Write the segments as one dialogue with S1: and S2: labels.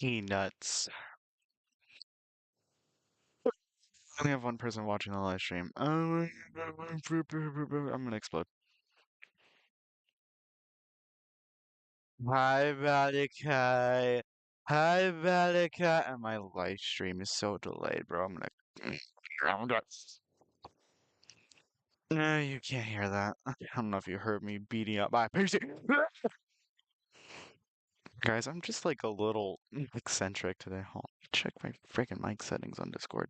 S1: Nuts. I only have one person watching the live stream. I'm gonna explode. Hi, Vatikai. Hi, Vatikai. And my live stream is so delayed, bro. I'm gonna. No, you can't hear that. I don't know if you heard me beating up my PC. Guys, I'm just like a little eccentric today. Hold on, check my freaking mic settings on Discord.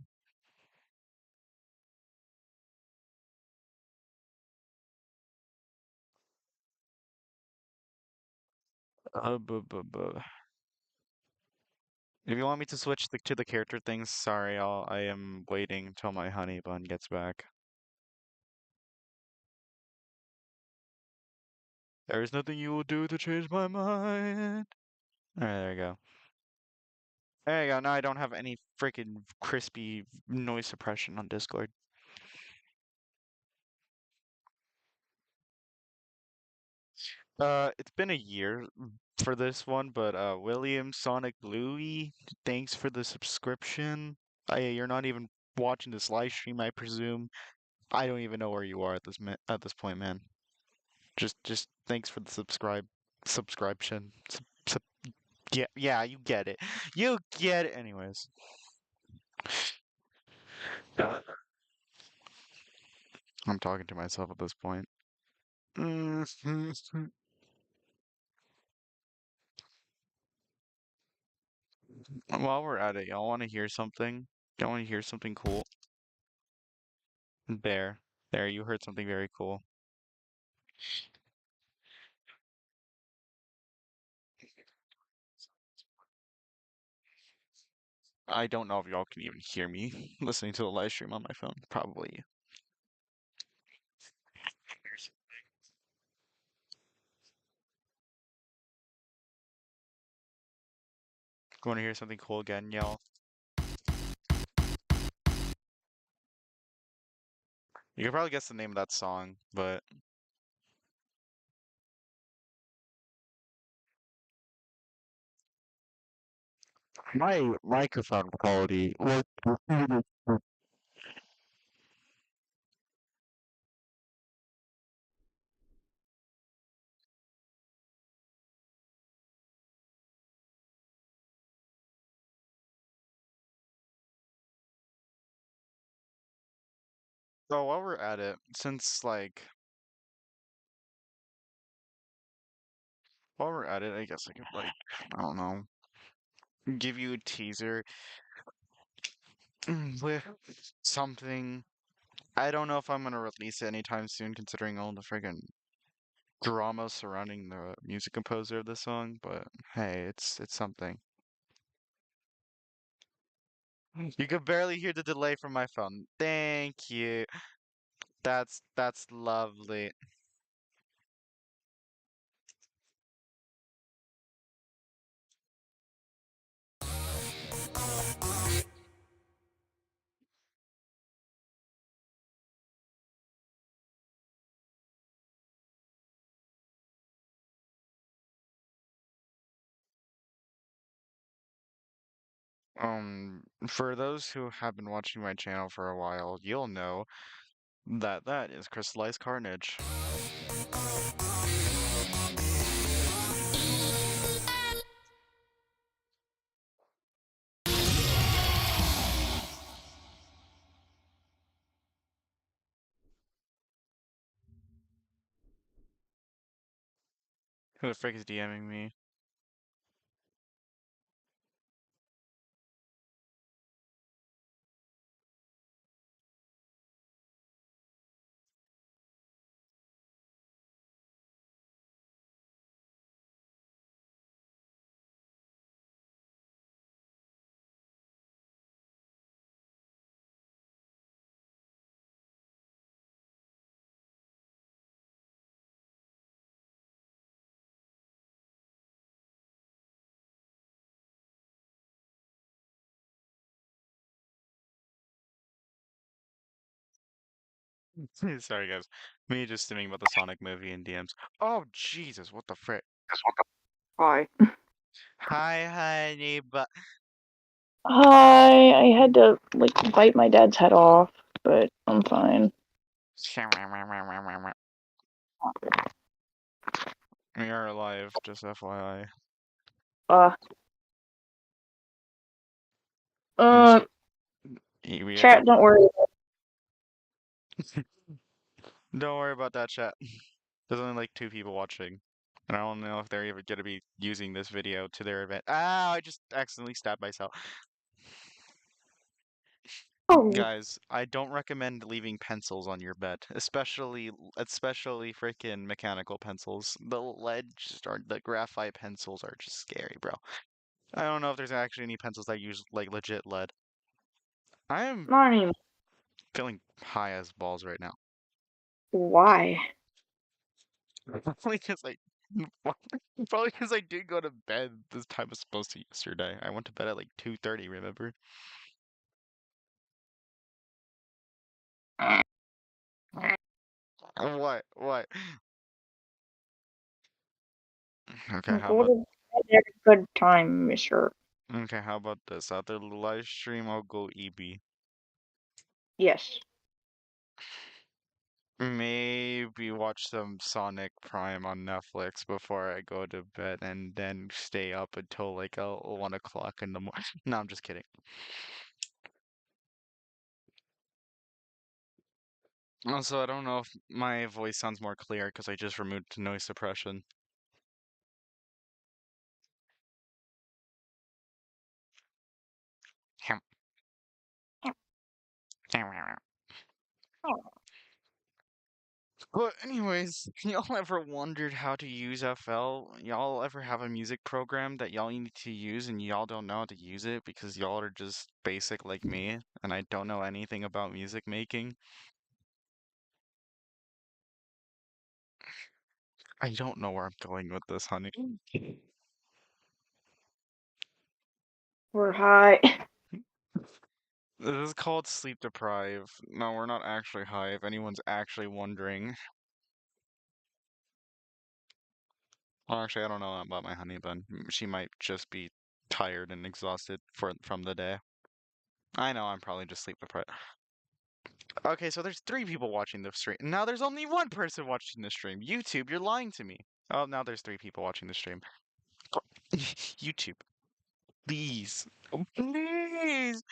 S1: Bu. If you want me to switch to the character things, sorry, I am waiting till my honey bun gets back. There is nothing you will do to change my mind. Alright, there you go. There you go. Now I don't have any freaking crispy noise suppression on Discord. It's been a year for this one, but William Sonic Bluey, thanks for the subscription. You're not even watching this live stream, I presume. I don't even know where you are at this point, man. Just thanks for the subscription. Yeah, yeah, you get it. You get it. Anyways, I'm talking to myself at this point. While we're at it, y'all want to hear something? Y'all want to hear something cool? There, there, you heard something very cool. I don't know if y'all can even hear me listening to the live stream on my phone. Probably. Want to hear something cool again, y'all? You can probably guess the name of that song, but my microphone quality was. So while we're at it, since like while we're at it, I guess I could like I don't know, give you a teaser with something. I don't know if I'm gonna release it anytime soon, considering all the friggin' drama surrounding the music composer of the song. But hey, it's something. You could barely hear the delay from my phone. Thank you. That's lovely. For those who have been watching my channel for a while, you'll know that that is Crystallized Carnage. Who the frick is DMing me? Sorry, guys. Me just stimming about the Sonic movie and DMs. Oh, Jesus, what the frick?
S2: Why?
S1: Hi, honey, but
S2: Hi, I had to like bite my dad's head off, but I'm fine.
S1: we are alive, just FYI.
S2: Uh,
S1: And
S2: uh,
S1: so, we
S2: chat, don't worry.
S1: don't worry about that chat. There's only like two people watching. And I don't know if they're even gonna be using this video to their event. Ah, I just accidentally stabbed myself.
S2: Oh,
S1: Guys, I don't recommend leaving pencils on your bed, especially freaking mechanical pencils. The lead or the graphite pencils are just scary, bro. I don't know if there's actually any pencils that use like legit lead. I am
S2: not anymore.
S1: feeling high as balls right now.
S2: Why?
S1: Probably because I probably because I did go to bed this time was supposed to yesterday. I went to bed at like 2:30, remember? What? What? Okay, how
S2: Go
S1: about
S2: to bed at a good time, mister.
S1: how about this? After the live stream, I'll go EB.
S2: Yes.
S1: Maybe watch some Sonic Prime on Netflix before I go to bed and then stay up until like 1 o'clock in the morning. No, I'm just kidding. Also, I don't know if my voice sounds more clear because I just removed noise suppression. But anyways, y'all ever wondered how to use FL? Y'all ever have a music program that y'all need to use and y'all don't know how to use it because y'all are just basic like me and I don't know anything about music making? I don't know where I'm going with this, honey.
S2: We're high.
S1: This is called sleep deprive. No, we're not actually high, if anyone's actually wondering. Well, actually, I don't know about my honey bun. She might just be tired and exhausted from the day. I know I'm probably just sleep deprived. Okay, so there's three people watching the stream. Now there's only one person watching the stream. YouTube, you're lying to me. Oh, now there's three people watching the stream. YouTube, please. Oh, please.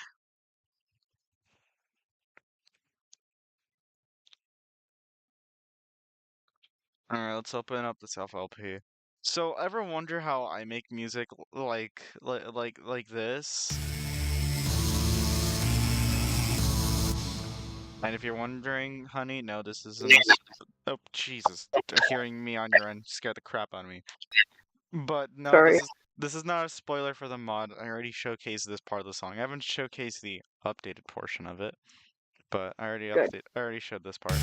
S1: Alright, let's open up this FLP. So, ever wonder how I make music like this? And if you're wondering, honey, no, this isn't a oh, Jesus. Hearing me on your end scared the crap out of me. But no,
S2: Sorry.
S1: this is not a spoiler for the mod. I already showcased this part of the song. I haven't showcased the updated portion of it, but
S2: Good.
S1: I already showed this part.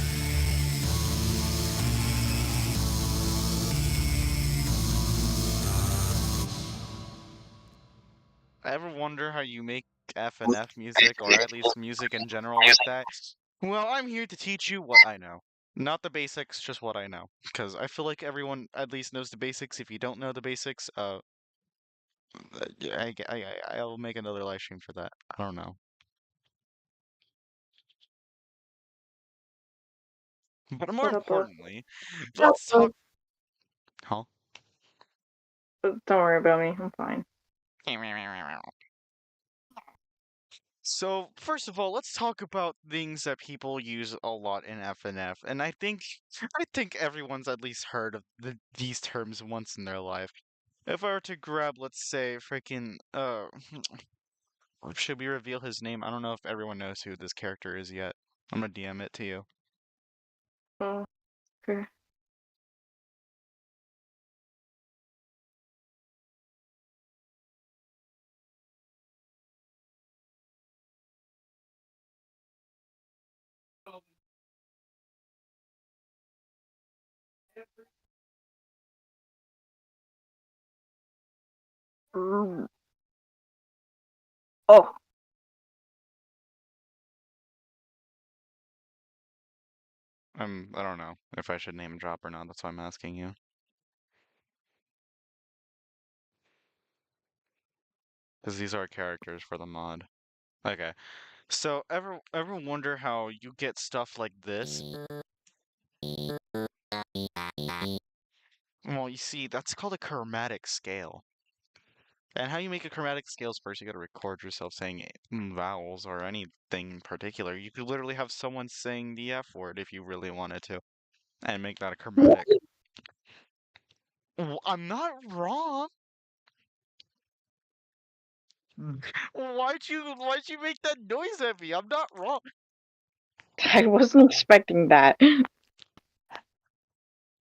S1: Ever wonder how you make FNF music, or at least music in general like that? Well, I'm here to teach you what I know. Not the basics, just what I know. Because I feel like everyone at least knows the basics. If you don't know the basics, I'll make another live stream for that. I don't know. But more
S2: What up, bro?
S1: importantly,
S2: Don't
S1: let's talk. Huh?
S2: worry about me. I'm fine.
S1: So, first of all, let's talk about things that people use a lot in FNF. And I think everyone's at least heard of these terms once in their life. If I were to grab, let's say, freaking should we reveal his name? I don't know if everyone knows who this character is yet. I'm gonna DM it to you.
S2: Oh, okay. Mm. Oh,
S1: I don't know if I should name drop or not. That's why I'm asking you. because these are characters for the mod. Okay. So ever wonder how you get stuff like this? Well, you see, that's called a chromatic scale. And how you make a chromatic scale is first you gotta record yourself saying vowels or anything in particular. You could literally have someone saying the F word if you really wanted to, and make that a chromatic. I'm not wrong. Why'd you make that noise at me? I'm not wrong.
S2: I wasn't expecting that.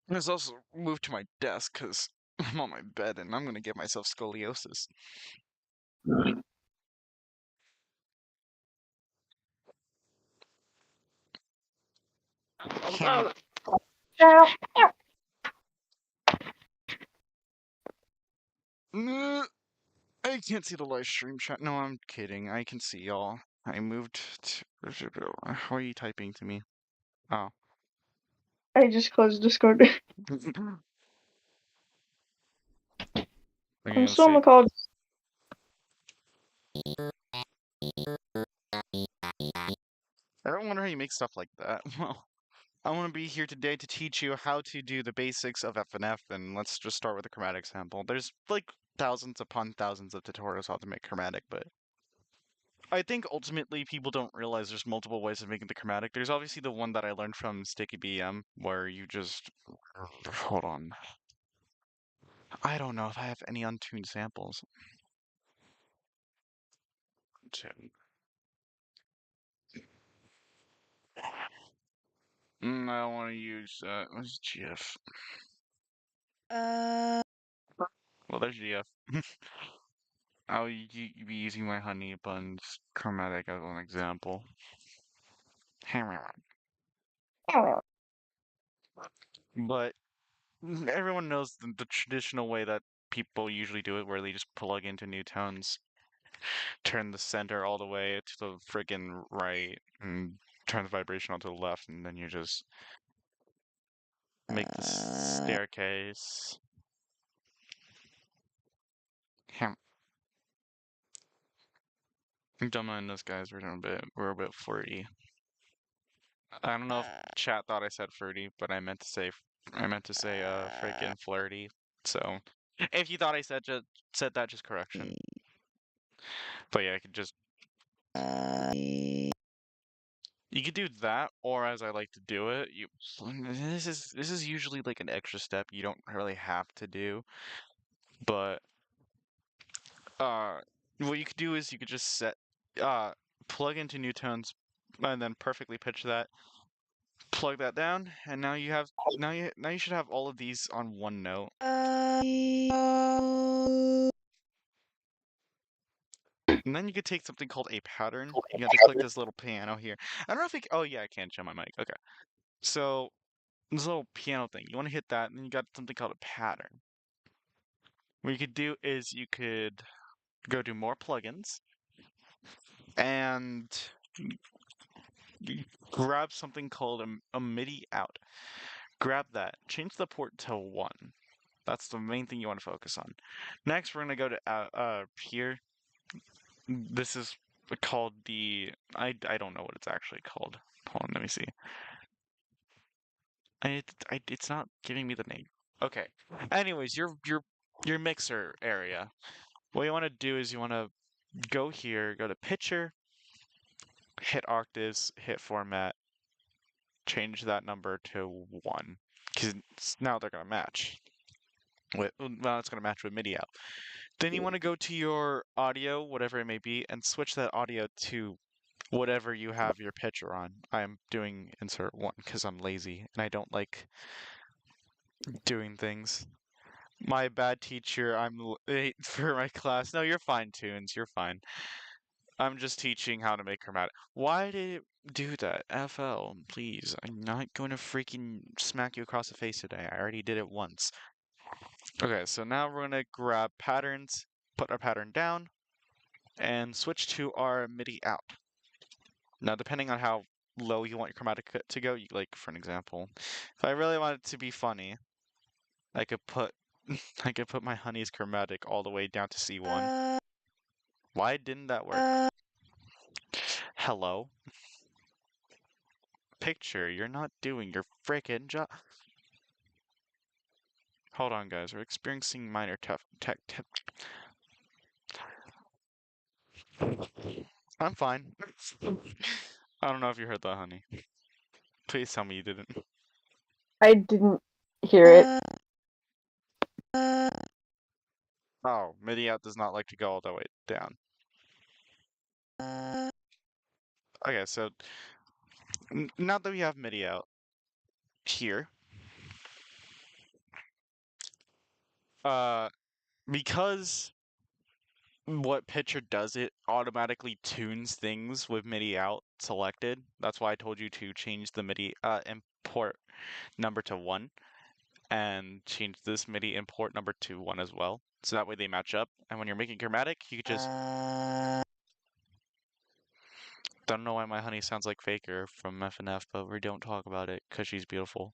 S1: Let's also move to my desk because I'm on my bed and I'm gonna get myself scoliosis. I can't see the live stream chat. No, I'm kidding. I can see y'all. I moved to. How are you typing to me? Oh.
S2: I just closed Discord.
S1: Okay,
S2: I'm
S1: let's
S2: still on
S1: see.
S2: the call.
S1: I don't wonder how you make stuff like that. Well, I want to be here today to teach you how to do the basics of FNF, and let's just start with a chromatic sample. There's like thousands upon thousands of tutorials how to make chromatic, but I think ultimately people don't realize there's multiple ways of making the chromatic. There's obviously the one that I learned from Sticky BM, where you just hold on. I don't know if I have any untuned samples. I don't want to use what's GF? Well, there's GF. I'll be using my honey buns chromatic as an example. But everyone knows the traditional way that people usually do it, where they just plug into new tones, turn the center all the way to the friggin' right, and turn the vibration onto the left, and then you just make the staircase. Don't mind those guys, we're a bit flirty. I don't know if chat thought I said fruity, but I meant to say freaking flirty. So if you thought I said that, just correction. But yeah, I could just you could do that, or as I like to do it, this is usually like an extra step you don't really have to do, but uh what you could do is you could just set uh plug into new tones and then perfectly pitch that, plug that down, and now you should have all of these on one note. And then you could take something called a pattern. You have to click this little piano here. I don't know if it, oh yeah, I can show my mic. Okay. So this little piano thing, you want to hit that, and then you got something called a pattern. What you could do is you could go to more plugins and grab something called a MIDI out. Grab that, change the port to 1. That's the main thing you want to focus on. Next, we're gonna go to here. This is called I don't know what it's actually called. Hold on, let me see. It's not giving me the name. Okay. Anyways, your mixer area. What you want to do is you want to go here, go to pitcher, hit octaves, hit format, change that number to 1, because now they're gonna match. Well, it's gonna match with MIDI out. Then you want to go to your audio, whatever it may be, and switch that audio to whatever you have your pitcher on. I'm doing insert 1 because I'm lazy and I don't like doing things. My bad teacher, I'm late for my class. No, you're fine, Tunes. You're fine. I'm just teaching how to make chromatic. Why did it do that? FL, please. I'm not going to freaking smack you across the face today. I already did it once. Okay, so now we're going to grab patterns, put our pattern down, and switch to our MIDI out. Now, depending on how low you want your chromatic to go, like for an example, if I really want it to be funny, I could put I could put my honey's chromatic all the way down to C1. Why didn't that work? Hello? Picture, you're not doing your frickin' job. Hold on, guys. We're experiencing minor tech. I'm fine. I don't know if you heard that, honey. Please tell me you didn't.
S2: I didn't hear it.
S1: Oh, MIDI out does not like to go all the way down. Okay, so now that we have MIDI out here, because what Pitcher does, it automatically tunes things with MIDI out selected. That's why I told you to change the MIDI import number to 1 and change this MIDI import number to 1 as well. So that way they match up. And when you're making chromatic, you could just... Don't know why my honey sounds like Faker from FNF, but we don't talk about it because she's beautiful.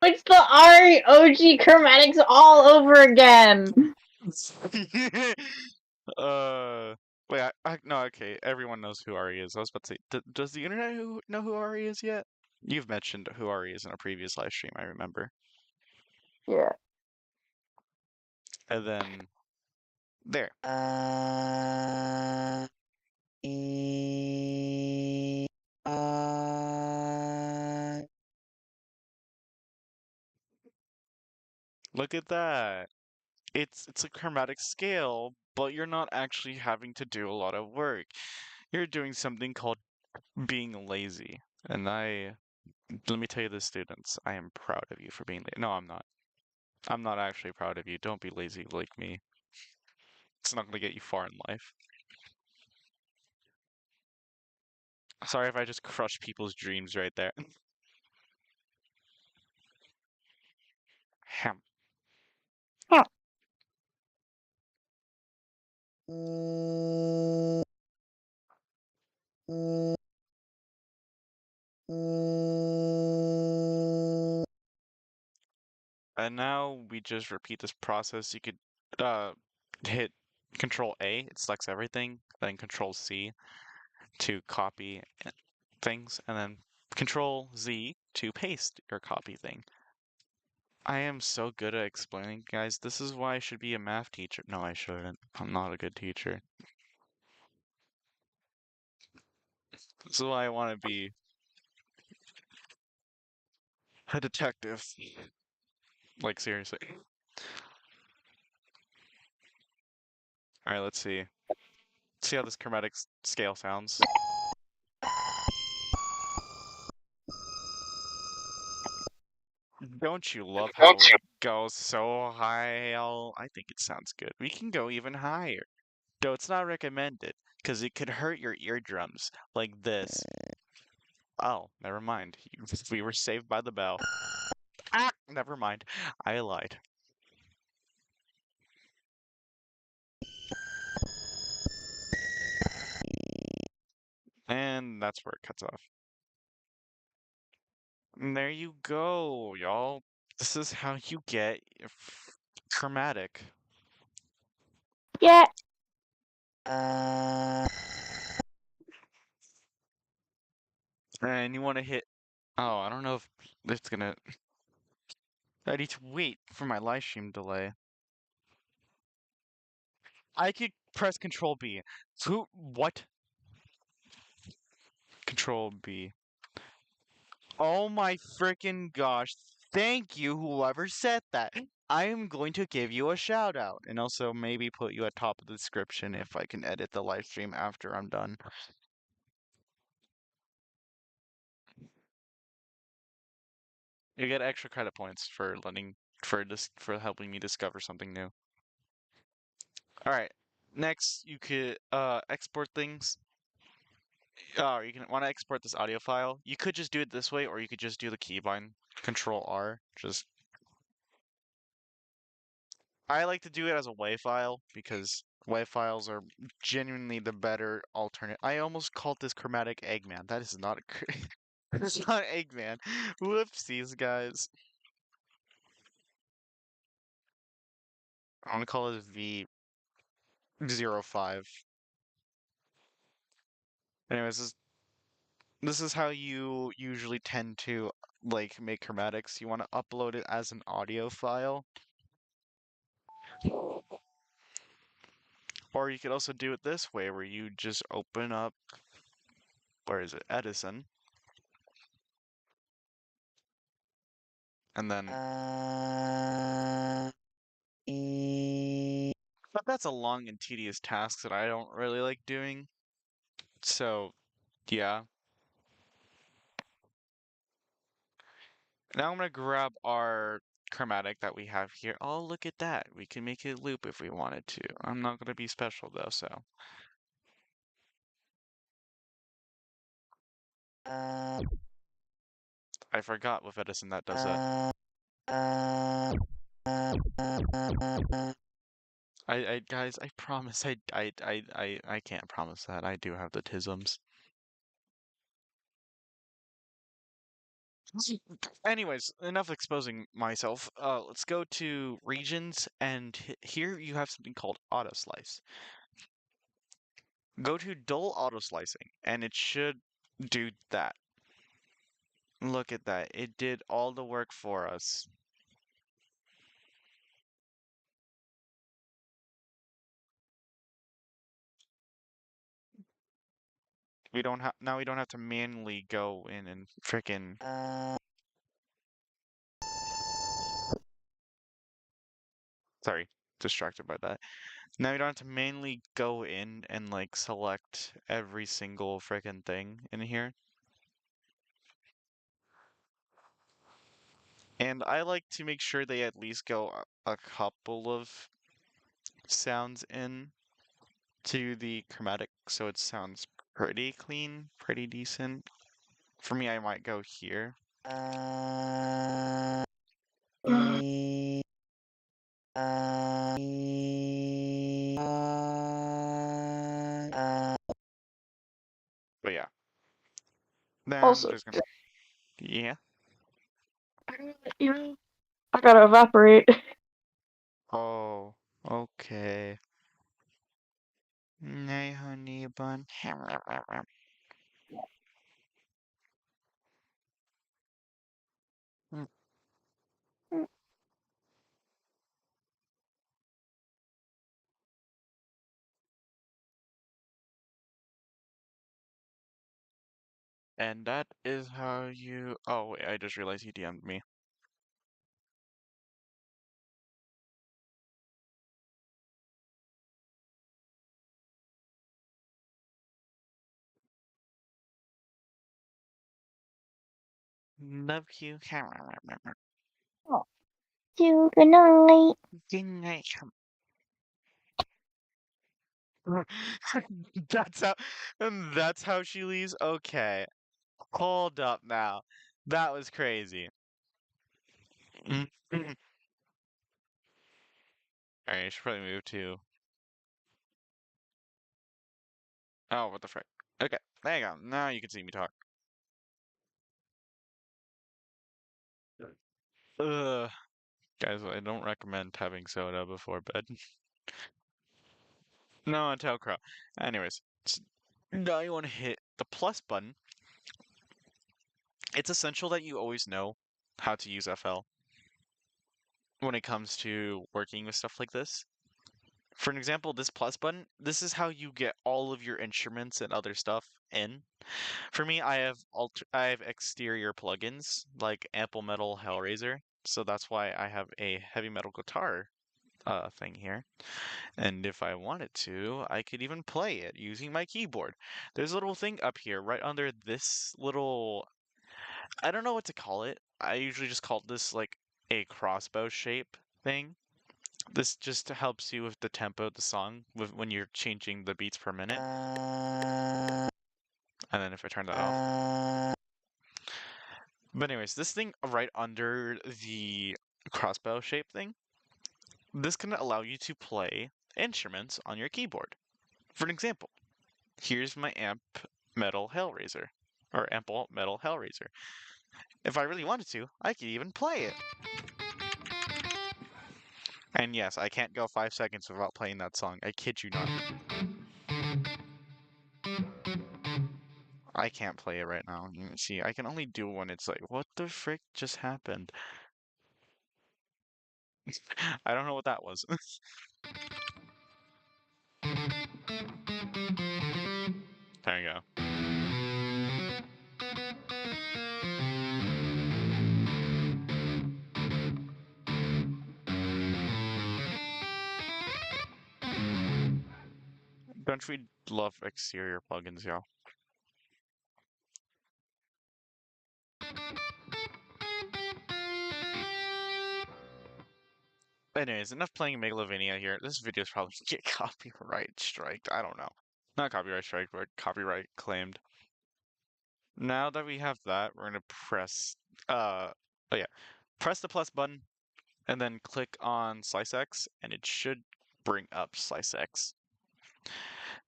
S2: It's the Ari OG chromatics all over again.
S1: Wait, no, okay, everyone knows who Ari is. I was about to say, does the internet know who Ari is yet? You've mentioned who Ari is in a previous live stream, I remember.
S2: Yeah.
S1: And then, there. Look at that. It's a chromatic scale, but you're not actually having to do a lot of work. You're doing something called being lazy. And let me tell you this, students, I am proud of you for being lazy. No, I'm not. I'm not actually proud of you. Don't be lazy like me. It's not going to get you far in life. Sorry if I just crushed people's dreams right there. Ham.
S2: Huh.
S1: And now we just repeat this process. You could hit Control A, it selects everything, then Control C to copy things, and then Control Z to paste your copy thing. I am so good at explaining, guys. This is why I should be a math teacher. No, I shouldn't. I'm not a good teacher. This is why I want to be a detective. Like, seriously. Alright, let's see. Let's see how this chromatic scale sounds. Don't you love how it goes so high? I think it sounds good. We can go even higher. Though it's not recommended, because it could hurt your eardrums, like this. Oh, never mind. We were saved by the bell. Ah, never mind. I lied. And that's where it cuts off. And there you go, y'all. This is how you get chromatic.
S2: Yeah.
S1: And you want to hit... Oh, I don't know if it's gonna... I need to wait for my live stream delay. I could press Control B. What? Control B. Oh my freaking gosh. Thank you, whoever said that. I am going to give you a shout out and also maybe put you at top of the description if I can edit the live stream after I'm done. You get extra credit points for for helping me discover something new. All right. Next, you could export things. You can want to export this audio file. You could just do it this way, or you could just do the keybind Control R. I like to do it as a WAV file because WAV files are genuinely the better alternate. I almost called this chromatic Eggman. That is not a it's not Eggman. Whoopsies, guys. I'm gonna call it V. 05. Anyways, this is how you usually tend to like make chromatics. You want to upload it as an audio file, or you could also do it this way, where you just open up, where is it, Edison, and then. But that's a long and tedious task that I don't really like doing. So, yeah. Now I'm gonna grab our chromatic that we have here. Oh, look at that. We can make it loop if we wanted to. I'm not gonna be special though, so. I forgot with Edison that does that. Guys, I promise I can't promise that. I do have the tisms. Anyways, enough exposing myself. Let's go to regions, and here you have something called auto slice. Go to dull auto slicing, and it should do that. Look at that. It did all the work for us. We don't have now we don't have to manually go in and frickin' sorry, distracted by that. Now you don't have to manually go in and like select every single frickin' thing in here. And I like to make sure they at least go a couple of sounds in to the chromatic so it sounds pretty clean, pretty decent. For me, I might go here. But yeah. Then I'm
S2: Also,
S1: just gonna. Yeah.
S2: you know, I gotta evaporate.
S1: Oh, okay. Nay, honey bun. And that is how you. Oh, wait, I just realized he DM'd me. Love you.
S2: Oh, you good night.
S1: Good night. That's how. That's how she leaves. Okay, hold up now. That was crazy. All right, I should probably move to. Oh, what the frick? Okay, there you go. Now you can see me talk. Ugh. Guys, I don't recommend having soda before bed. No, tell Crow. Anyways, now you want to hit the plus button. It's essential that you always know how to use FL when it comes to working with stuff like this. For an example, this plus button, this is how you get all of your instruments and other stuff in. For me, I have exterior plugins like Ample Metal Hellraiser, so that's why I have a heavy metal guitar thing here. And if I wanted to, I could even play it using my keyboard. There's a little thing up here right under this little, I don't know what to call it. I usually just call this like a crossbow shape thing. This just helps you with the tempo of the song when you're changing the beats per minute. And then if I turn that off. But anyways, this thing right under the crossbow shape thing, this can allow you to play instruments on your keyboard. For an example, here's my Amp Metal Hellraiser, or Ample Metal Hellraiser. If I really wanted to, I could even play it. And yes, I can't go 5 seconds without playing that song. I kid you not. I can't play it right now. You see, I can only do when it's like, what the frick just happened? I don't know what that was. There you go. Don't we love exterior plugins, y'all? Anyways, enough playing Megalovania here. This video is probably gonna get copyright striked. I don't know. Not copyright striked, but copyright claimed. Now that we have that, we're gonna press oh yeah. Press the plus button and then click on SliceX and it should bring up SliceX.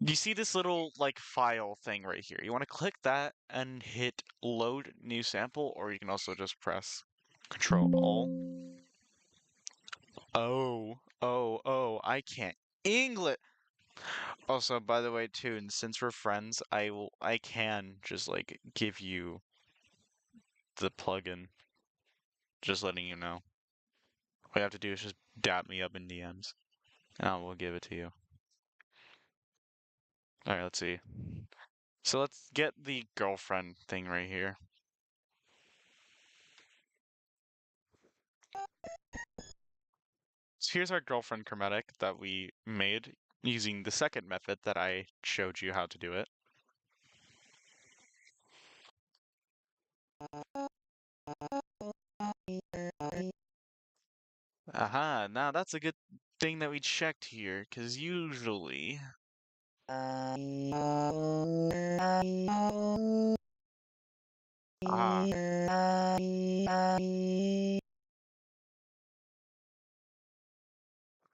S1: Do you see this little like file thing right here? You want to click that and hit load new sample, or you can also just press Control Alt. Oh, I can't English. Also, by the way, too, and since we're friends, I can just like give you the plugin. Just letting you know. All you have to do is just dap me up in DMs, and I will give it to you. All right, let's see. So let's get the girlfriend thing right here. So here's our girlfriend chromatic that we made using the second method that I showed you how to do it. Aha, now that's a good thing that we checked here, because usually... Ah.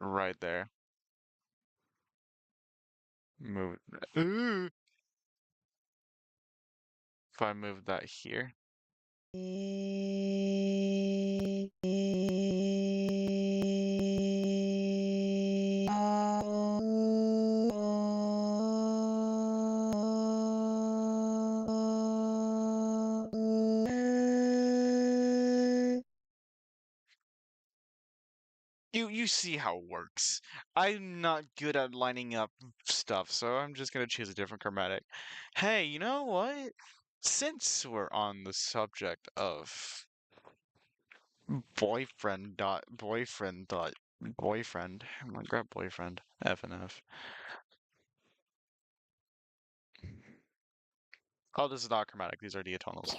S1: Right there. Move it. Ooh! If I move that here. You see how it works. I'm not good at lining up stuff, so I'm just gonna choose a different chromatic. Hey, you know what? Since we're on the subject of boyfriend, I'm gonna grab boyfriend, F and F. Oh, this is not chromatic, these are diatonals.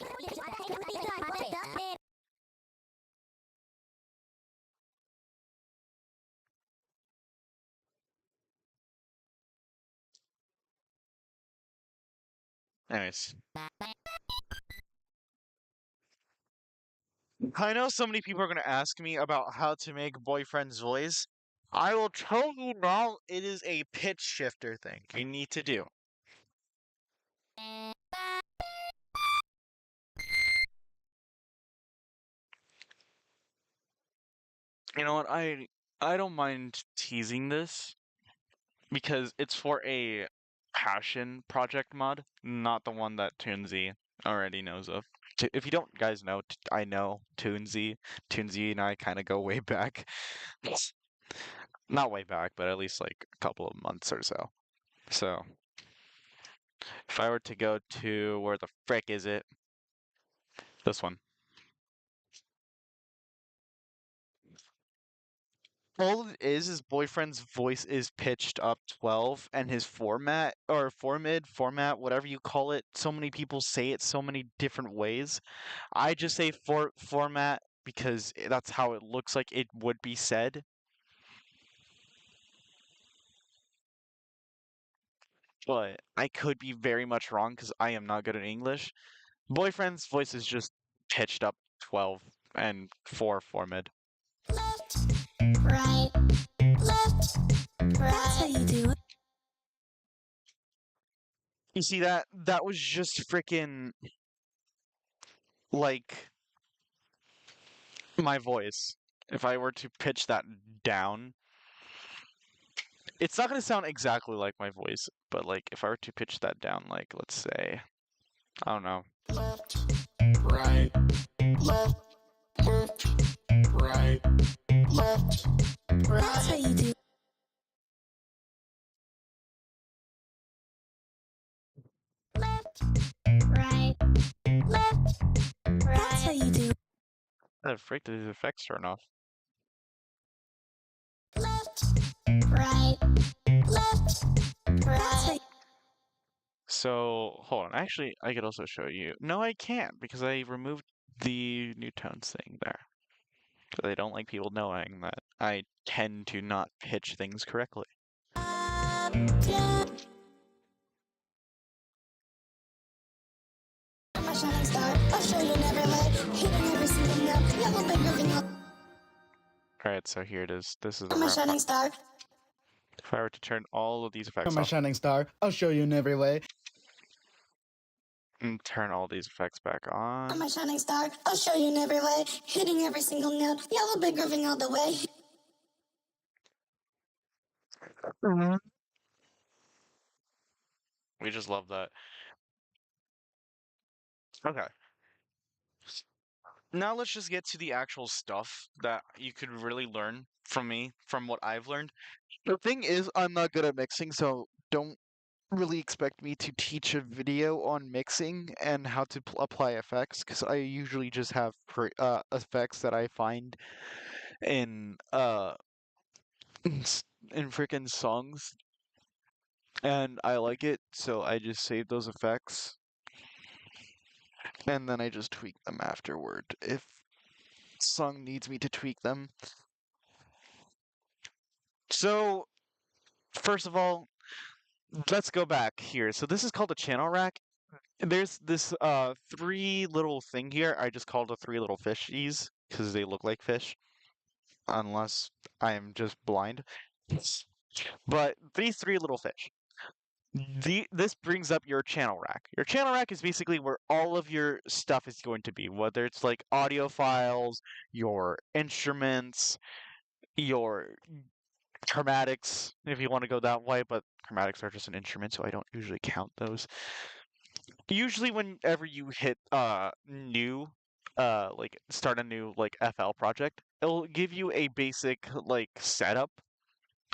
S1: Anyways. I know so many people are gonna ask me about how to make boyfriend's voice. I will tell you now, it is a pitch shifter thing you need to do. You know what? I don't mind teasing this because it's for a passion project mod, not the one that Toonsy already knows of. If you don't guys know, I know Toonsy. Toonsy and I kind of go way back. Not way back, but at least like a couple of months or so. So, if I were to go to where the frick is it? This one. All it is boyfriend's voice is pitched up 12 and his format or format, whatever you call it, so many people say it so many different ways. I just say format because that's how it looks like it would be said. But I could be very much wrong because I am not good at English. Boyfriend's voice is just pitched up 12 and 4 for mid.
S3: Left, right, left, right. That's how you do it.
S1: You see that? That was just freaking like my voice. If I were to pitch that down, it's not going to sound exactly like my voice, but like if I were to pitch that down, like let's say, I don't know.
S3: Left, right, left, right, left, right. That's how you do. Left, right, left, right. That's how you do.
S1: How the frick did these effects turn off?
S3: Left, right, left, right.
S1: So hold on. Actually, I could also show you. No, I can't because I removed the new tones thing there. Because I don't like people knowing that I tend to not pitch things correctly.
S3: Up, down. I'm a shining star. I'll show you never let. Hitting every single note. Yellow big moving up.
S1: Alright, so here it is. This is the
S3: I'm a
S1: rap part.
S3: shining star.
S1: If I were to turn all of these effects
S4: I'm a
S1: off
S4: shining star. I'll show you in every way.
S1: and turn all these effects back
S3: I'm
S1: on,
S3: a shining star. I'll show you in every way. Hitting every single note. Yellow big grooving all the way.
S1: we just love that. Okay. Now let's just get to the actual stuff that you could really learn from me, from what I've learned. The thing is, I'm not good at mixing, so don't really expect me to teach a video on mixing and how to apply effects, because I usually just have effects that I find in in freaking songs, and I like it, so I just save those effects, and then I just tweak them afterward if song needs me to tweak them. So, first of all, let's go back here. So this is called a channel rack. There's this three little thing here. I just called the three little fishies because they look like fish, unless I am just blind. But these three little fish. This brings up your channel rack. Your channel rack is basically where all of your stuff is going to be, whether it's like audio files, your instruments, your chromatics, if you want to go that way, but chromatics are just an instrument, so I don't usually count those. Usually whenever you hit new like start a new like FL project, it'll give you a basic like setup.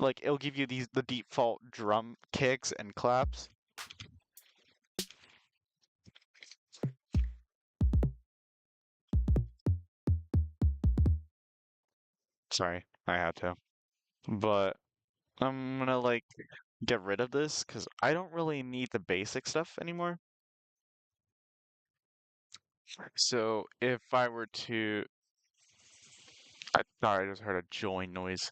S1: Like it'll give you the default drum kicks and claps. Sorry, I had to. But I'm gonna like get rid of this because I don't really need the basic stuff anymore. So if I were to, sorry, I just heard a join noise.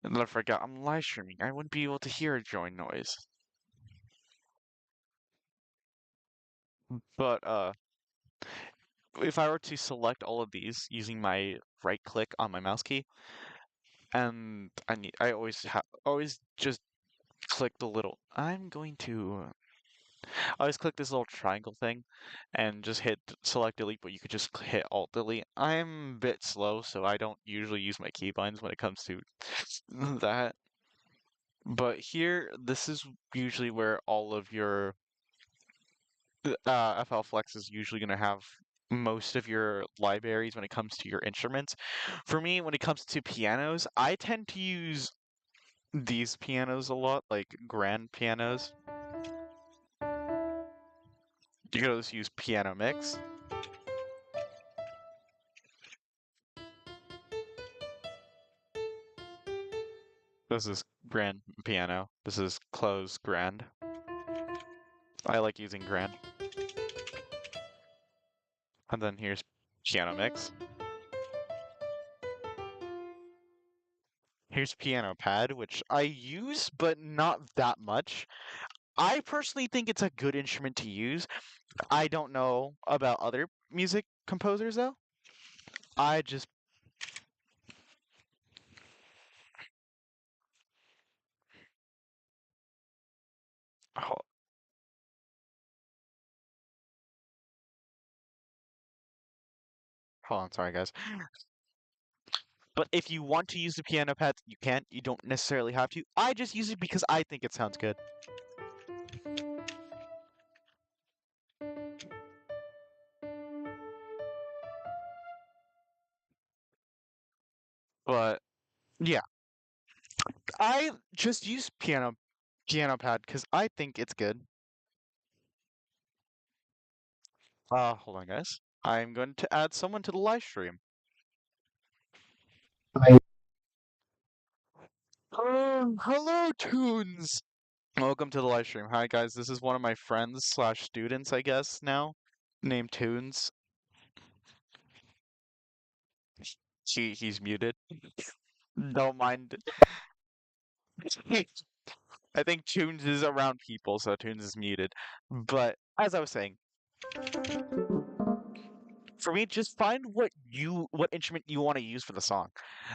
S1: And I forgot I'm live streaming. I wouldn't be able to hear a join noise. But if I were to select all of these using my right click on my mouse key, and I always just click the little. I'm going to always click this little triangle thing, and just hit select delete. But you could just hit alt delete. I'm a bit slow, so I don't usually use my keybinds when it comes to that. But here, this is usually where all of your FL Flex is usually going to have most of your libraries when it comes to your instruments. For me, when it comes to pianos, I tend to use these pianos a lot, like grand pianos. You could also use Piano Mix. This is grand piano. This is close grand. I like using grand. And then here's Piano Mix. Here's Piano Pad, which I use, but not that much. I personally think it's a good instrument to use. I don't know about other music composers though. I just hold, hold on, sorry guys. But if you want to use the piano pads, you can. You don't necessarily have to. I just use it because I think it sounds good. But yeah, I just use piano pad because I think it's good. Hold on, guys. I'm going to add someone to the live stream. Hello, Toons. Welcome to the live stream. Hi, guys. This is one of my friends slash students, I guess now, named Toons. He's muted. Don't mind. I think Toons is around people, so Toons is muted. But as I was saying, for me, just find what instrument you want to use for the song.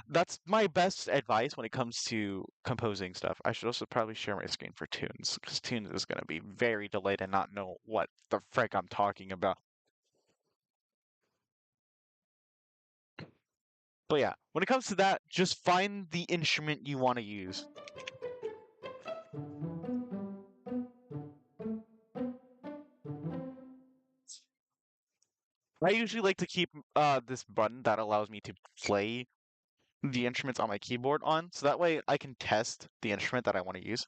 S1: That's my best advice when it comes to composing stuff. I should also probably share my screen for Toons, because Toons is gonna be very delayed and not know what the frick I'm talking about. But yeah, when it comes to that, just find the instrument you want to use. I usually like to keep this button that allows me to play the instruments on my keyboard on, so that way I can test the instrument that I want to use.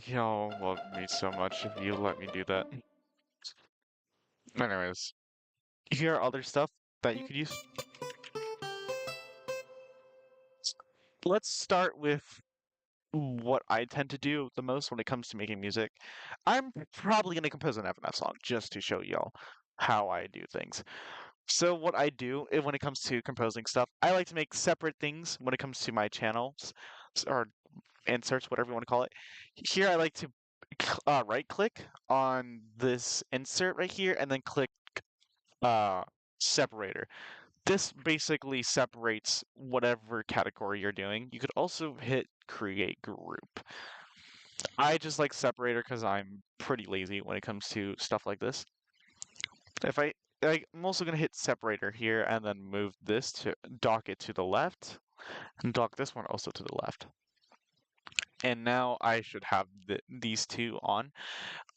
S1: Y'all love me so much if you let me do that. Anyways, here are other stuff that you could use. Let's start with what I tend to do the most when it comes to making music. I'm probably going to compose an FNF song just to show y'all how I do things. So what I do when it comes to composing stuff, I like to make separate things when it comes to my channels or inserts, whatever you want to call it. Here I like to right click on this insert right here and then click separator. This basically separates whatever category you're doing. You could also hit create group. I just like separator because I'm pretty lazy when it comes to stuff like this. If I'm also gonna hit separator here and then move this to dock it to the left and dock this one also to the left. And now I should have these two on.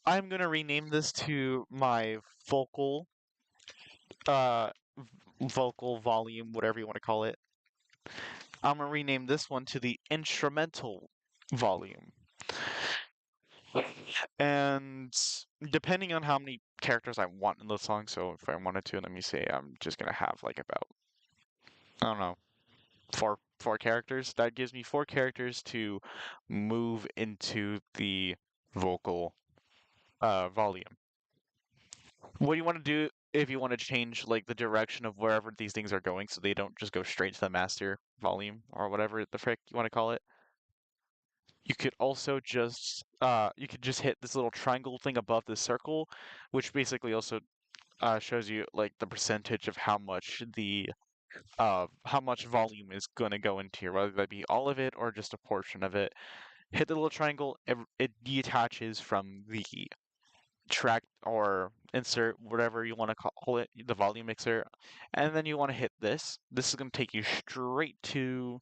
S1: I'm gonna rename this to my vocal vocal volume, whatever you want to call it. I'm gonna rename this one to the instrumental volume. And depending on how many characters I want in the song, so if I wanted to, let me say I'm just gonna have like about, I don't know, four characters. That gives me 4 characters to move into the vocal volume. What do you want to do if you want to change like the direction of wherever these things are going so they don't just go straight to the master volume or whatever the frick you want to call it? You could also just hit this little triangle thing above the circle, which basically also shows you like the percentage of how much volume is going to go into here, whether that be all of it or just a portion of it. Hit the little triangle, it detaches from the track or insert, whatever you want to call it, the volume mixer, and then you want to hit this. This is going to take you straight to.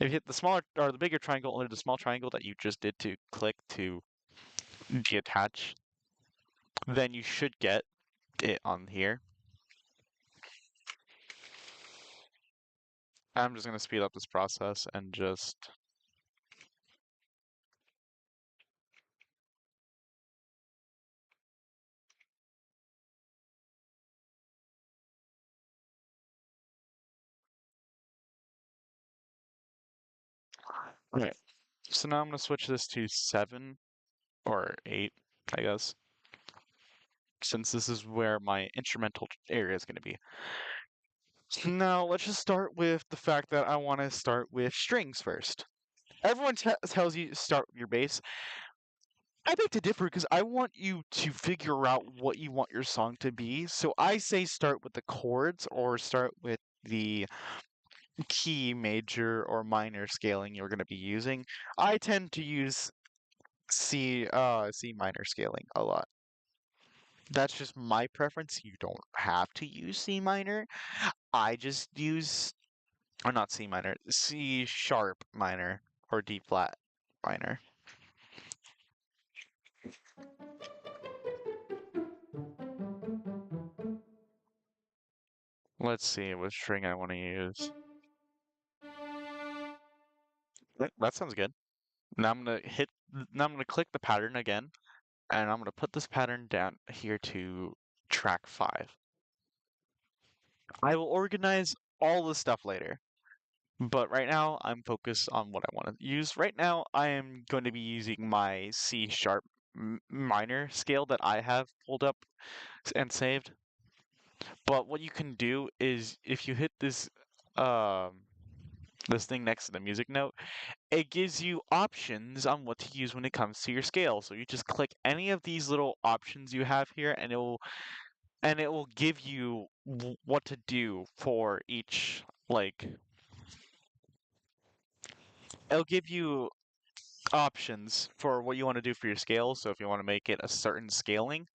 S1: If you hit the smaller or the bigger triangle under the small triangle that you just did to click to detach, then you should get it on here. I'm just going to speed up this process and just. Okay. So now I'm going to switch this to 7 or 8, I guess, since this is where my instrumental area is going to be. Now, let's just start with the fact that I want to start with strings first. Everyone tells you start with your bass. I beg to differ because I want you to figure out what you want your song to be. So I say start with the chords or start with the key, major, or minor scaling you're going to be using. I tend to use C minor scaling a lot. That's just my preference. You don't have to use C minor. I just use, or not C minor, C sharp minor or D flat minor. Let's see what string I want to use. That sounds good. Now now I'm gonna click the pattern again, and I'm gonna put this pattern down here to track 5. I will organize all the stuff later, but right now I'm focused on what I want to use. Right now I am going to be using my C sharp minor scale that I have pulled up and saved. But what you can do is if you hit this thing next to the music note, it gives you options on what to use when it comes to your scale. So you just click any of these little options you have here, and it will give you what to do for each, like, it'll give you options for what you want to do for your scale. So if you want to make it a certain scaling,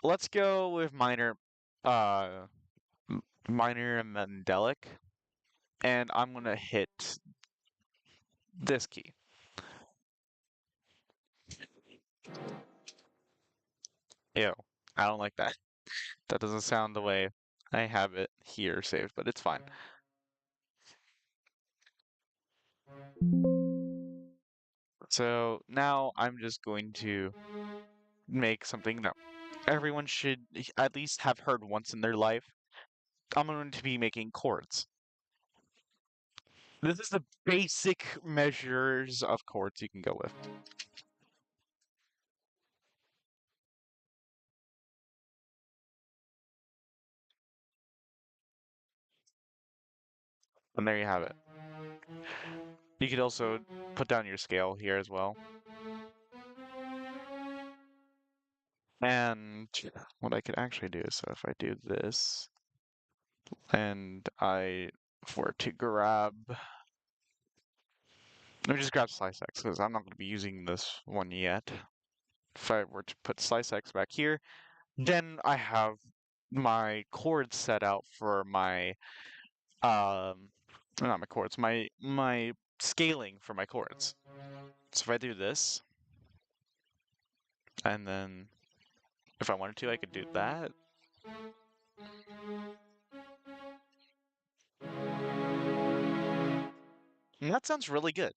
S1: let's go with uh minor Mandelic, and I'm gonna hit this key. Ew, I don't like that. That doesn't sound the way I have it here saved, but it's fine. So now I'm just going to make something that everyone should at least have heard once in their life. I'm going to be making chords. This is the basic measures of chords you can go with. And there you have it. You could also put down your scale here as well. And what I could actually do is, so if I do this, and I were to grab, let me just grab Slice X, because I'm not going to be using this one yet. If I were to put Slice X back here, then I have my chords set out for my, not my chords, my scaling for my chords. So if I do this, and then if I wanted to, I could do that. And that sounds really good.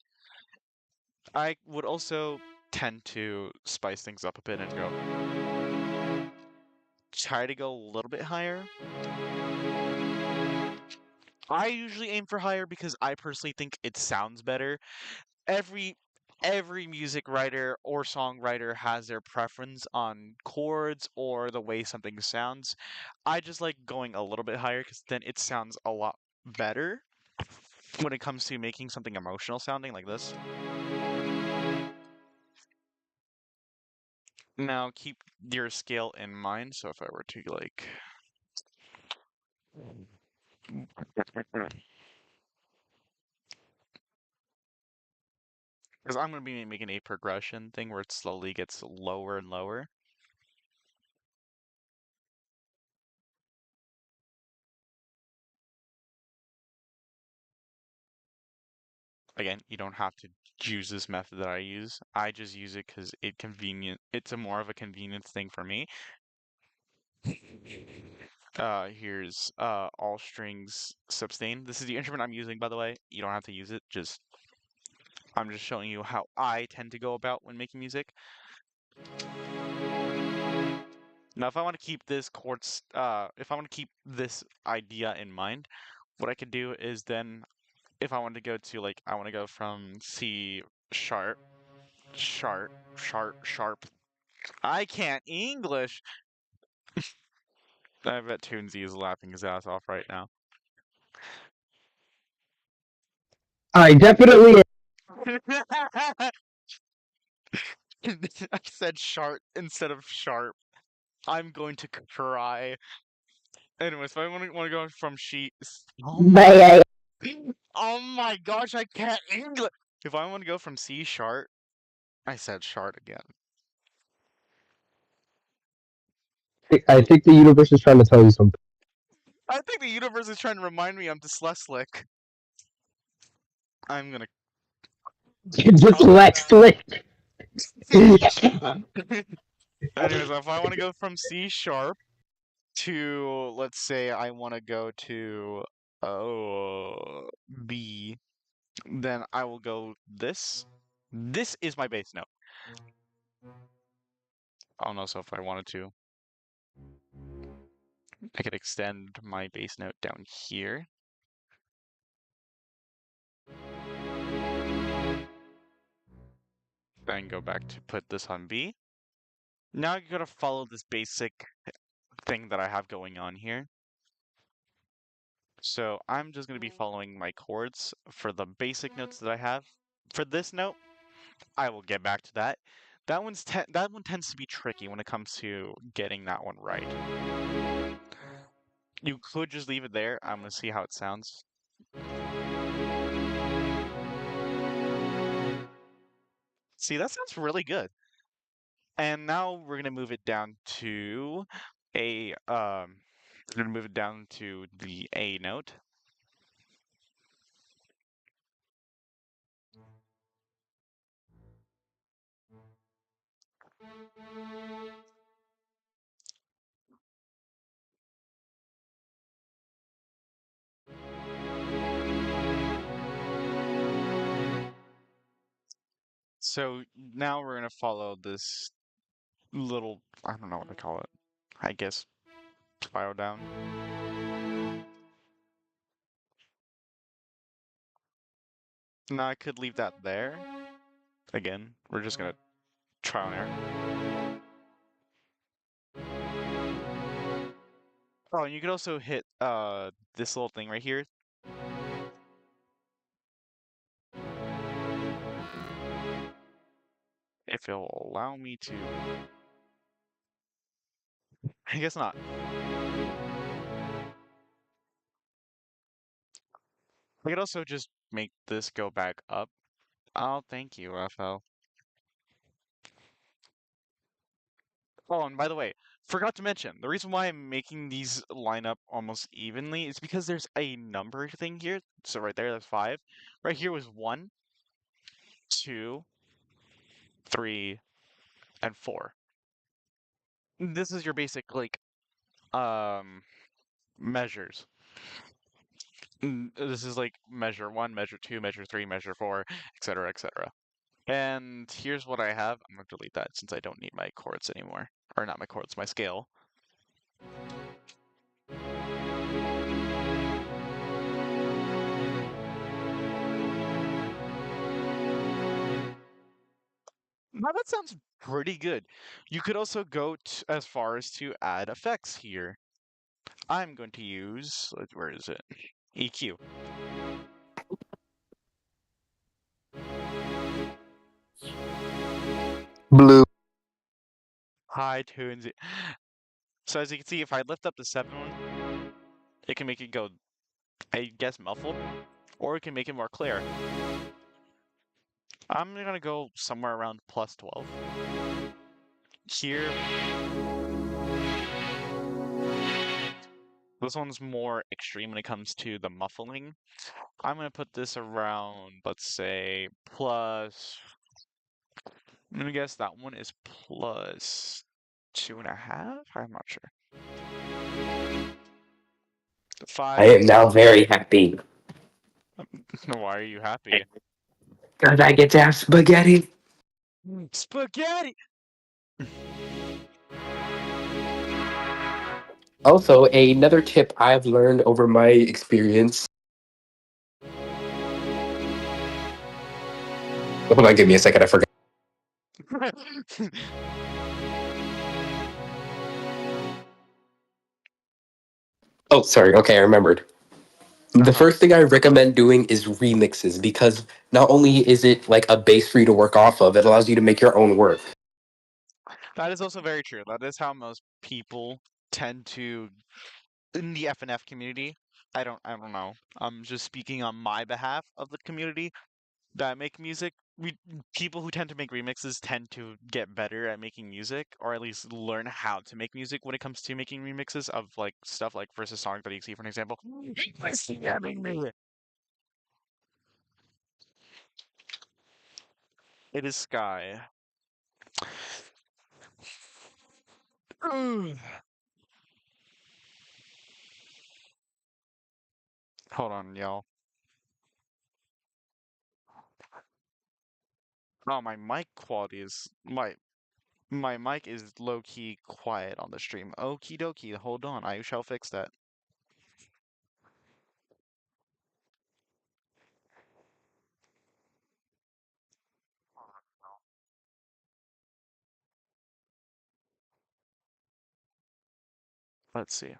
S1: I would also tend to spice things up a bit and try to go a little bit higher. I usually aim for higher because I personally think it sounds better. Every music writer or songwriter has their preference on chords or the way something sounds. I just like going a little bit higher because then it sounds a lot better when it comes to making something emotional sounding like this. Now keep your scale in mind. So if I were to like because I'm going to be making a progression thing where it slowly gets lower and lower. Again, you don't have to use this method that I use. I just use it because it's a more of a convenience thing for me. Here's all strings sustain. This is the instrument I'm using, by the way. You don't have to use it. I'm just showing you how I tend to go about when making music. Now, if I want to keep this if I want to keep this idea in mind, what I could do is then, if I want to go to I want to go from C sharp, sharp, sharp, sharp. I can't English. I bet Toonsy is laughing his ass off right now.
S5: I definitely
S1: I said sharp instead of sharp. I'm going to cry. Anyways, if I want to go from sheet. Oh my. Oh my gosh, I can't English. If I want to go from C sharp, I said sharp again.
S5: I think the universe is trying to tell you something.
S1: I think the universe is trying to remind me I'm dyslexic. I'm gonna.
S5: Dyslexic.
S1: Anyways, if I want to go from C sharp to, let's say I want to go to B, then I will go this. This is my bass note. I don't know, so if I wanted to, I could extend my bass note down here. Then go back to put this on B. Now you gotta follow this basic thing that I have going on here. So I'm just gonna be following my chords for the basic notes that I have. For this note, I will get back to that. That one tends to be tricky when it comes to getting that one right. You could just leave it there. I'm gonna see how it sounds. See, that sounds really good. And now we're gonna move it down to we're gonna move it down to the A note. So now we're gonna follow this little, I don't know what to call it. I guess spiral down. Now I could leave that there. Again, we're just gonna trial and error. Oh, and you could also hit this little thing right here. If it'll allow me to. I guess not. I could also just make this go back up. Oh, thank you, Raphael. Oh, and by the way, forgot to mention, the reason why I'm making these line up almost evenly is because there's a number thing here. So right there, that's 5. Right here was 1, 2, 3, and 4. This is your basic, like, measures. This is like measure 1, measure 2, measure 3, measure 4, etc., etc. And here's what I have. I'm going to delete that since I don't need my chords anymore. Or not my chords, my scale. Now that sounds pretty good. You could also go as far as to add effects here. I'm going to use, where is it? EQ.
S5: Blue.
S1: High tunes. So as you can see, if I lift up the 7 one, it can make it go, I guess, muffled, or it can make it more clear. I'm gonna go somewhere around plus 12. Here, this one's more extreme when it comes to the muffling. I'm gonna put this around, let's say, plus. I'm gonna guess that one is plus 2.5. I'm not sure. 5.
S6: I am now very happy
S1: Why are you happy?
S6: because I get to have spaghetti.
S1: Spaghetti!
S6: Also, another tip I've learned over my experience. Hold on, give me a second. I forgot. Oh, sorry. Okay, I remembered. The first thing I recommend doing is remixes because not only is it like a base for you to work off of, it allows you to make your own work.
S1: That is also very true. That is how most people tend to in the FNF community. I don't know. I'm just speaking on my behalf of the community that make music. People who tend to make remixes tend to get better at making music, or at least learn how to make music when it comes to making remixes of like stuff like Versus Sonic.exe, for an example. It is Sky. Ugh. Hold on, y'all. Oh, my mic quality is my mic is low key quiet on the stream. Okie dokie, hold on, I shall fix that. Let's see.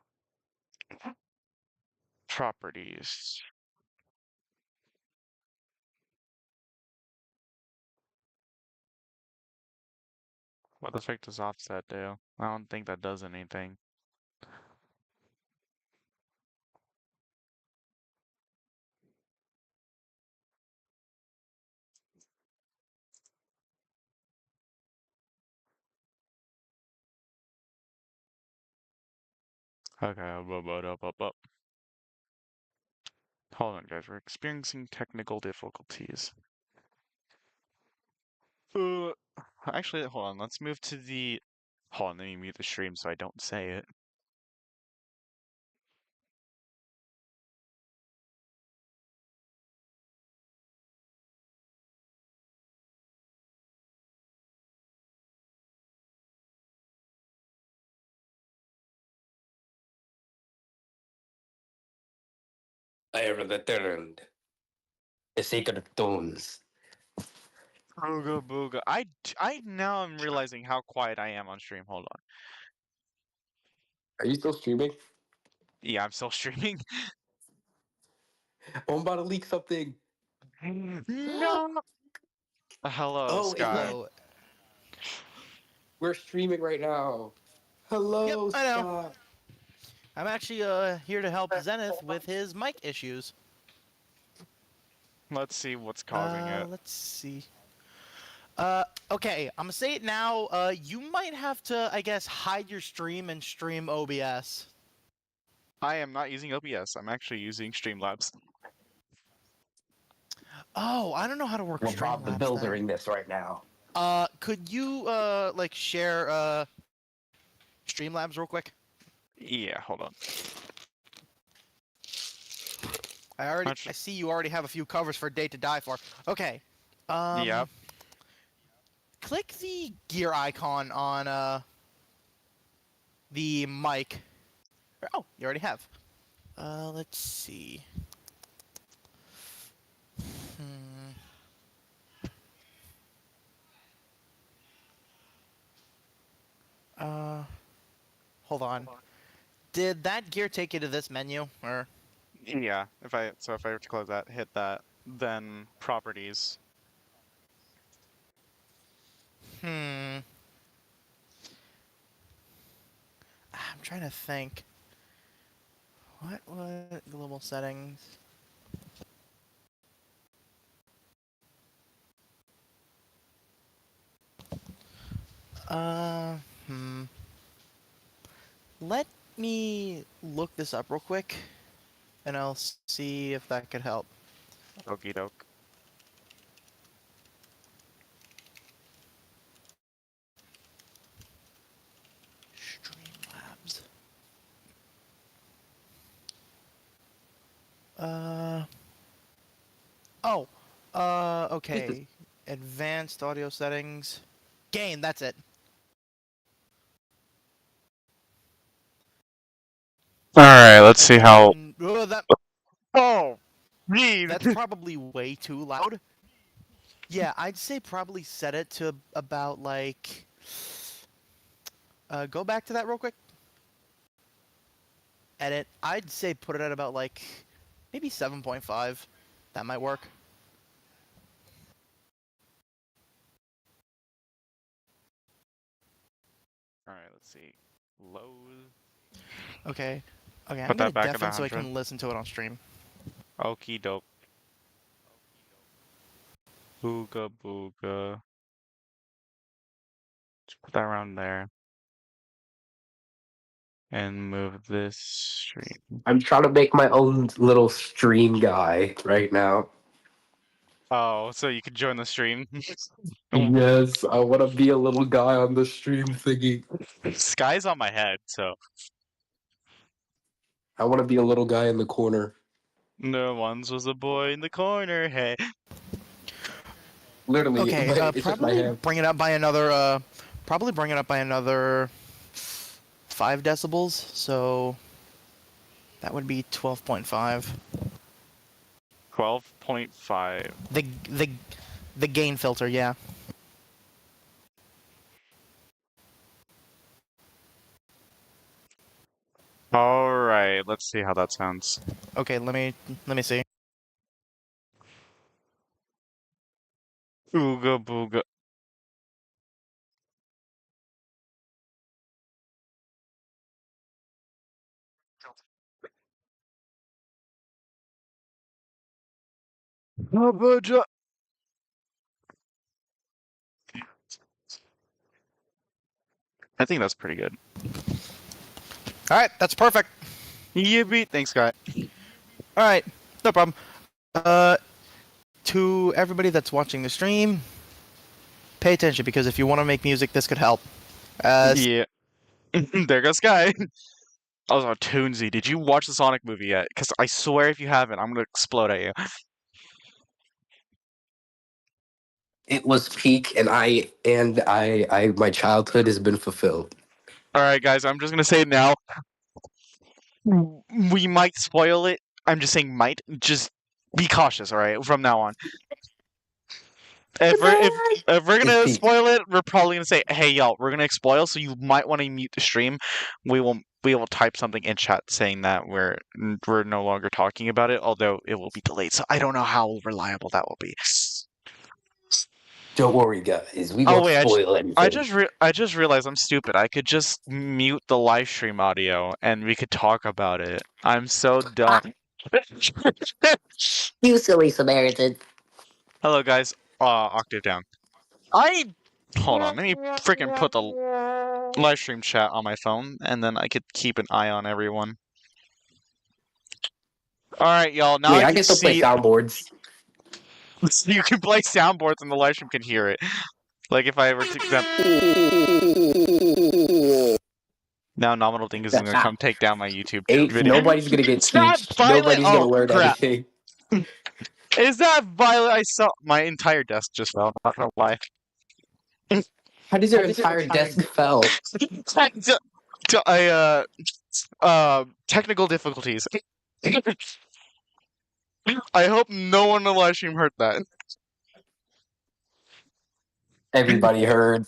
S1: Properties. What the frick does offset do? I don't think that does anything. Okay, up. Hold on, guys. We're experiencing technical difficulties. Uh, actually, hold on. Let's move to the. Hold on, let me mute the stream so I don't say it.
S6: I have returned. The Sacred Tones.
S1: Booga booga. I now am realizing how quiet I am on stream. Hold on.
S6: Are you still streaming?
S1: Yeah, I'm still streaming.
S6: Oh, I'm about to leak something.
S1: No. Hello,
S6: Oh, is
S1: Sky.
S6: it?
S7: Hello.
S6: We're streaming right now.
S7: Yep,
S6: Hello,
S7: I know.
S6: Scott.
S7: I'm actually here to help Zenith with his mic issues.
S1: Let's see what's causing it.
S7: Let's see. Okay, I'm gonna say it now. You might have to, I guess, hide your stream and stream OBS.
S1: I am not using OBS. I'm actually using Streamlabs.
S7: Oh, I don't know how to work
S6: Well, Bob, the
S7: Streamlabs
S6: Bills are
S7: then.
S6: in this right now.
S7: Could you like share Streamlabs real quick?
S1: Yeah, hold on.
S7: I
S1: Actually,
S7: see you already have a few covers for Date to Die For. Okay.
S1: yep.
S7: Click the gear icon on the mic. Oh, you already have. Let's see. Hmm. Hold on. Did that gear take you to this menu, or?
S1: Yeah, if I were to close that, hit that, then properties.
S7: I'm trying to think. What global settings? Uh, hmm. Let me look this up real quick, and I'll see if that could help.
S1: Okie doke.
S7: Streamlabs. Oh. Okay. Advanced audio settings. Gain, that's it.
S1: Alright, let's see how. Oh, geez.
S7: That's probably way too loud. Yeah, I'd say probably set it to about like. Go back to that real quick. Edit. I'd say put it at about like maybe 7.5. That might work.
S1: Alright, let's see. Load.
S7: Okay. Okay, I'm
S1: Put
S7: gonna
S1: that back at
S7: deafen so I
S1: 100.
S7: can listen to it on stream.
S1: Okie doke. Booga booga. Just put that around there. And move this stream.
S6: I'm trying to make my own little stream guy right now.
S1: Oh, so you could join the stream.
S6: Yes, I want to be a little guy on the stream thingy.
S1: Sky's on my head, so
S6: I want to be a little guy in the corner.
S1: no once was a boy in the corner. Hey.
S6: Literally,
S7: Okay,
S6: it's just my
S7: probably
S6: hand.
S7: bring it up by another, probably bring it up by another 5 decibels, so that would be 12.5.
S1: 12.5.
S7: The gain filter, yeah.
S1: Alright, let's see how that sounds.
S7: Okay, let me see.
S1: Ooga booga. I think that's pretty good.
S7: All right, that's perfect.
S1: Yippee! Thanks, guy.
S7: All right, no problem. To everybody that's watching the stream, pay attention because if you want to make music, this could help.
S1: Yeah. There goes Sky. Also, Toonsy, did you watch the Sonic movie yet? Because I swear if you haven't, I'm gonna explode at you.
S6: It was peak, and my childhood has been fulfilled.
S1: Alright, guys, I'm just gonna say it now. We might spoil it. I'm just saying might. Just be cautious, alright, from now on. If we're gonna
S6: It's peak.
S1: spoil it, we're probably gonna say, hey y'all, we're gonna spoil, so you might want to mute the stream. We will type something in chat saying that we're no longer talking about it, although it will be delayed. So I don't know how reliable that will be.
S6: Don't worry, guys. We
S1: Oh
S6: won't
S1: wait,
S6: spoil anything.
S1: I just realized I'm stupid. I could just mute the live stream audio and we could talk about it. I'm so dumb.
S6: You silly Samaritan.
S1: Hello guys. Octave down. Hold on, let me freaking put the live stream chat on my phone and then I could keep an eye on everyone. Alright, y'all, now
S6: Wait, I
S1: can
S6: get to play
S1: see
S6: soundboards.
S1: you can play soundboards and the live stream can hear it. Like if I ever took them. Now Nominal Ding is gonna come take down my YouTube video.
S6: Nobody's gonna get
S1: Stop,
S6: teached.
S1: Violet!
S6: Nobody's
S1: Oh,
S6: gonna learn
S1: crap.
S6: anything.
S1: Is that Violet? I saw my entire desk just fell. Not gonna lie.
S6: How does your entire desk fell?
S1: Technical difficulties. I hope no one in the live stream heard that.
S6: Everybody heard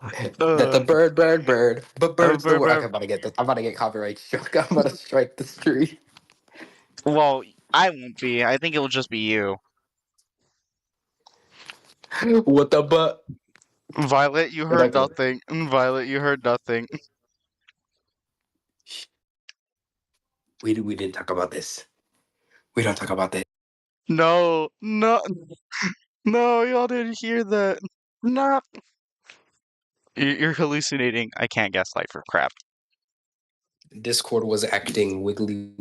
S6: that the bird, but bird's the word.
S1: bird.
S6: Okay, I'm about to get copyright struck. I'm about to strike the street.
S1: Well, I won't be. I think it will just be you.
S6: What the butt?
S1: Violet, you heard nothing. Violet, you heard nothing.
S6: We didn't talk about this. We don't talk about this.
S1: No, y'all didn't hear that. No. You're hallucinating. I can't gaslight for crap.
S6: Discord was acting wiggly,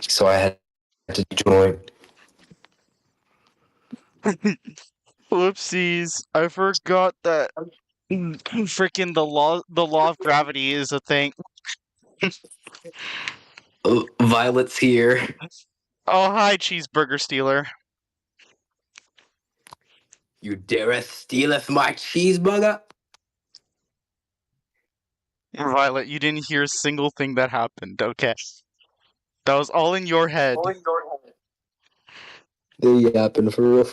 S6: so I had to join.
S1: Whoopsies! I forgot that freaking the law of gravity is a thing.
S6: Violet's here.
S1: Oh, hi, cheeseburger stealer.
S6: You dareth stealeth my cheeseburger?
S1: Violet, you didn't hear a single thing that happened, okay? That was all in your head.
S6: They happen for real.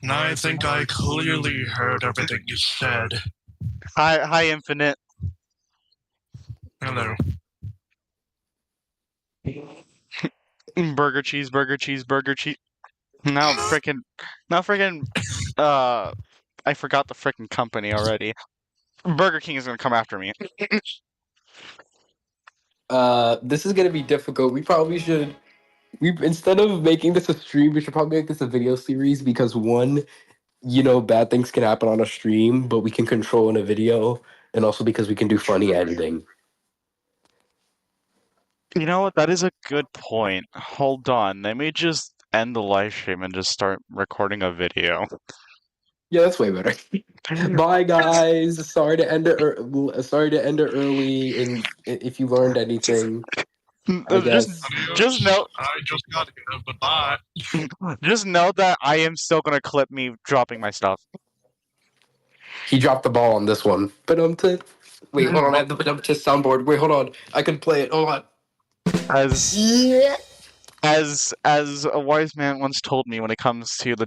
S8: I think I clearly heard everything you said.
S1: Hi, Infinite.
S8: Hello.
S1: Burger, cheeseburger, cheese. Now freaking, I forgot the freaking company already. Burger King is gonna come after me.
S6: This is gonna be difficult. We probably should. We instead of making this a stream, we should probably make this a video series because one, bad things can happen on a stream, but we can control in a video, and also because we can do funny editing.
S1: You know what? That is a good point. Hold on. Let me just end the live stream and just start recording a video.
S6: Yeah, that's way better. Bye, guys. Sorry to end it. Sorry to end it early. And if you learned anything, I guess.
S1: Just know,
S8: I just got here, but bye.
S1: just know that I am still gonna clip me dropping my stuff.
S6: He dropped the ball on this one. Wait, hold on. I have the soundboard. Wait, hold on. I can play it. Hold on.
S1: As a wise man once told me, when it comes to the